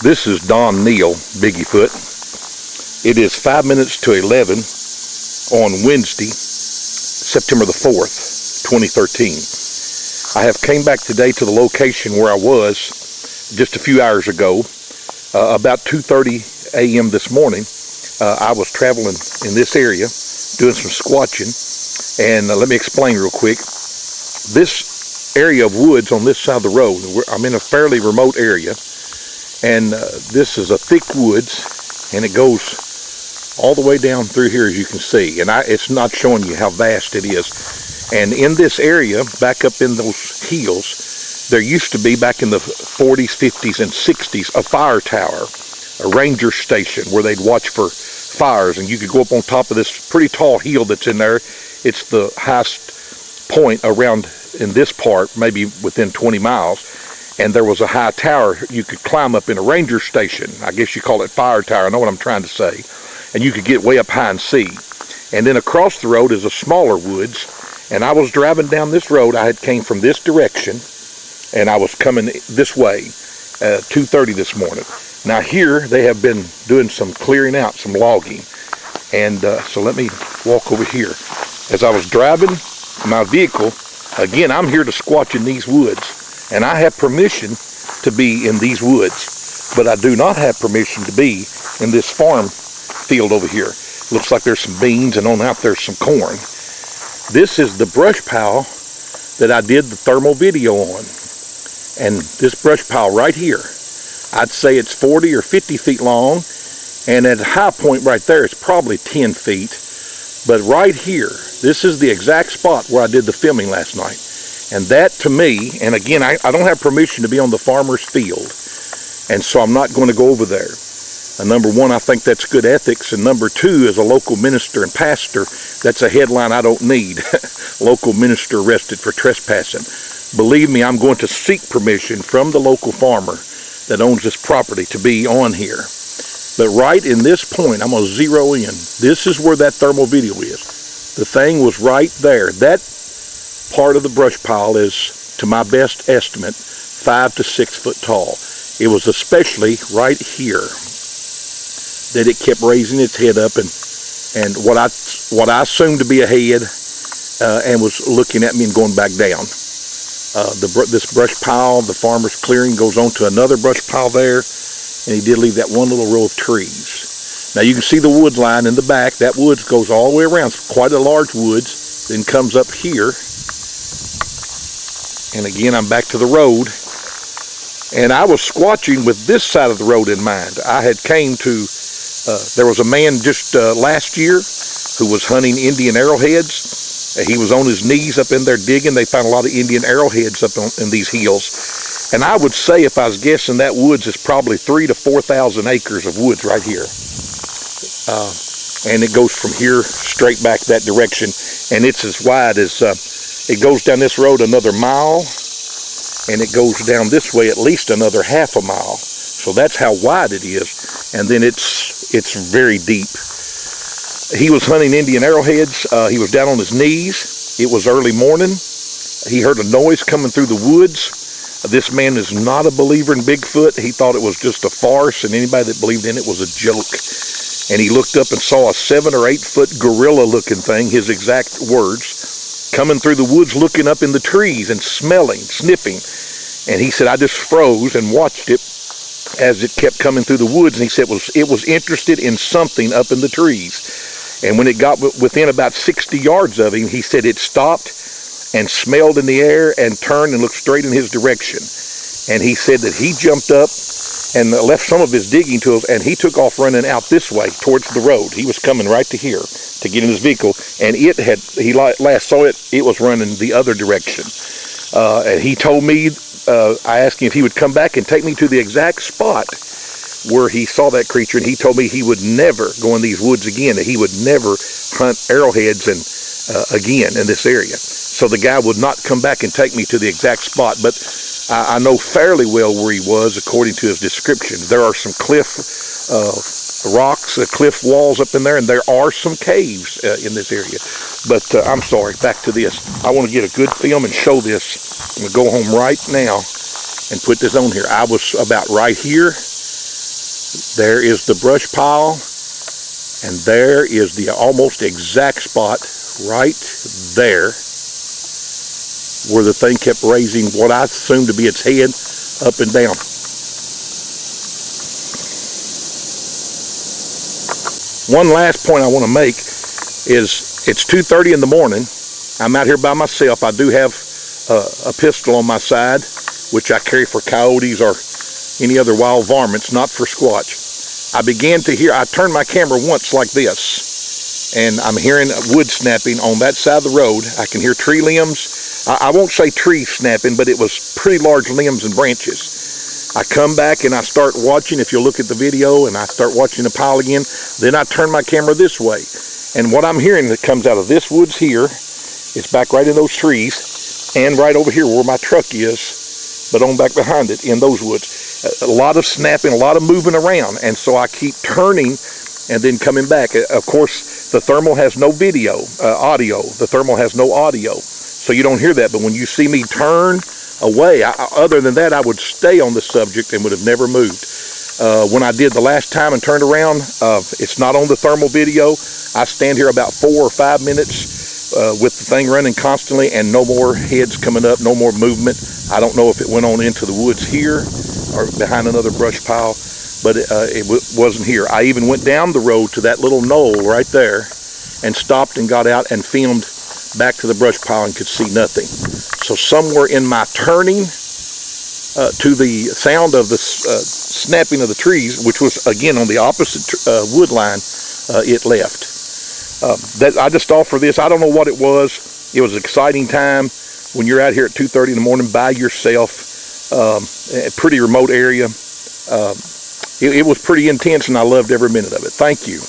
This is D.Neal, Biggiefoot. It is 5 minutes to 11 on Wednesday, September the 4th, 2013. I have came back today to the location where I was just a few hours ago. About 2:30 a.m. this morning, I was traveling in this area, doing some squatching. And let me explain real quick. This area of woods on this side of the road, I'm in a fairly remote area. And this is a thick woods, and it goes all the way down through here, as you can see. And it's not showing you how vast it is. And in this area, back up in those hills, there used to be, back in the 40s, 50s, and 60s, a fire tower, a ranger station where they'd watch for fires. And you could go up on top of this pretty tall hill that's in there. It's the highest point around in this part, maybe within 20 miles. And there was a high tower you could climb up in a ranger station. I guess you call it fire tower. I know what I'm trying to say. And you could get way up high and see. And then across the road is a smaller woods. And I was driving down this road. I had came from this direction, and I was coming this way at 2:30 this morning. Now here they have been doing some clearing out, some logging. And so let me walk over here. As I was driving my vehicle, again, I'm here to squatch in these woods. And I have permission to be in these woods, but I do not have permission to be in this farm field over here. Looks like there's some beans, and on out there's some corn. This is the brush pile that I did the thermal video on. And this brush pile right here, I'd say it's 40 or 50 feet long, and at a high point right there, it's probably 10 feet. But right here, this is the exact spot where I did the filming last night. And that, to me, and again, I don't have permission to be on the farmer's field, and so I'm not going to go over there. Number one, I think that's good ethics, and number two, as a local minister and pastor, that's a headline I don't need. Local minister arrested for trespassing. Believe me, I'm going to seek permission from the local farmer that owns this property to be on here. But right in this point, I'm going to zero in. This is where that thermal video is. The thing was right there. That part of the brush pile is, to my best estimate, 5 to 6 foot tall. It was especially right here that it kept raising its head up, and what I assumed to be a head, and was looking at me and going back down. This brush pile, the farmer's clearing, goes on to another brush pile there, and he did leave that one little row of trees. Now you can see the wood line in the back. That woods goes all the way around. It's quite a large woods. Then comes up here. And again, I'm back to the road, and I was squatching with this side of the road in mind. I had came to, there was a man just last year who was hunting Indian arrowheads. He was on his knees up in there digging. They found a lot of Indian arrowheads up in these hills. And I would say, if I was guessing, that woods is probably 3,000 to 4,000 acres of woods right here. And it goes from here straight back that direction, and it's as wide as, it goes down this road another mile, and it goes down this way at least another half a mile. So that's how wide it is. And then it's very deep. He was hunting Indian arrowheads. He was down on his knees. It was early morning. He heard a noise coming through the woods. This man is not a believer in Bigfoot. He thought it was just a farce, and anybody that believed in it was a joke. And he looked up and saw a 7 or 8 foot gorilla looking thing, his exact words, coming through the woods, looking up in the trees and smelling, sniffing. And he said, I just froze and watched it as it kept coming through the woods. And he said it was interested in something up in the trees. And when it got within about 60 yards of him, he said it stopped and smelled in the air and turned and looked straight in his direction. And he said that he jumped up and left some of his digging tools, and he took off running out this way towards the road. He was coming right to here to get in his vehicle, and he last saw it, it was running the other direction. And he told me, I asked him if he would come back and take me to the exact spot where he saw that creature, and he told me he would never go in these woods again, that he would never hunt arrowheads again in this area. So the guy would not come back and take me to the exact spot, but I know fairly well where he was according to his description. There are some cliff rocks, cliff walls up in there, and there are some caves in this area. But I'm sorry, back to this. I want to get a good film and show this. I'm going to go home right now and put this on here. I was about right here. There is the brush pile, and there is the almost exact spot right there where the thing kept raising what I assumed to be its head up and down. One last point I want to make is it's 2:30 in the morning. I'm out here by myself. I do have a pistol on my side, which I carry for coyotes or any other wild varmints, not for squatch. I began to hear, I turned my camera once like this, and I'm hearing wood snapping on that side of the road. I can hear tree limbs. I won't say tree snapping, but it was pretty large limbs and branches. I come back and I start watching. If you look at the video, and I start watching the pile again, then I turn my camera this way. And what I'm hearing that comes out of this woods here, it's back right in those trees, and right over here where my truck is, but on back behind it in those woods. A lot of snapping, a lot of moving around, and so I keep turning and then coming back. Of course, the thermal has no audio. The thermal has no audio, so you don't hear that. But when you see me turn away, other than that, I would stay on the subject and would have never moved. When I did the last time and turned around, it's not on the thermal video. I stand here about 4 or 5 minutes with the thing running constantly, and no more heads coming up, no more movement. I don't know if it went on into the woods here or behind another brush pile, but it wasn't here. I even went down the road to that little knoll right there and stopped and got out and filmed back to the brush pile and could see nothing. So somewhere in my turning to the sound of the snapping of the trees, which was again on the opposite wood line, it left. I just offer this. I don't know what it was. It was an exciting time when you're out here at 2:30 in the morning by yourself, a pretty remote area. It was pretty intense, and I loved every minute of it. Thank you.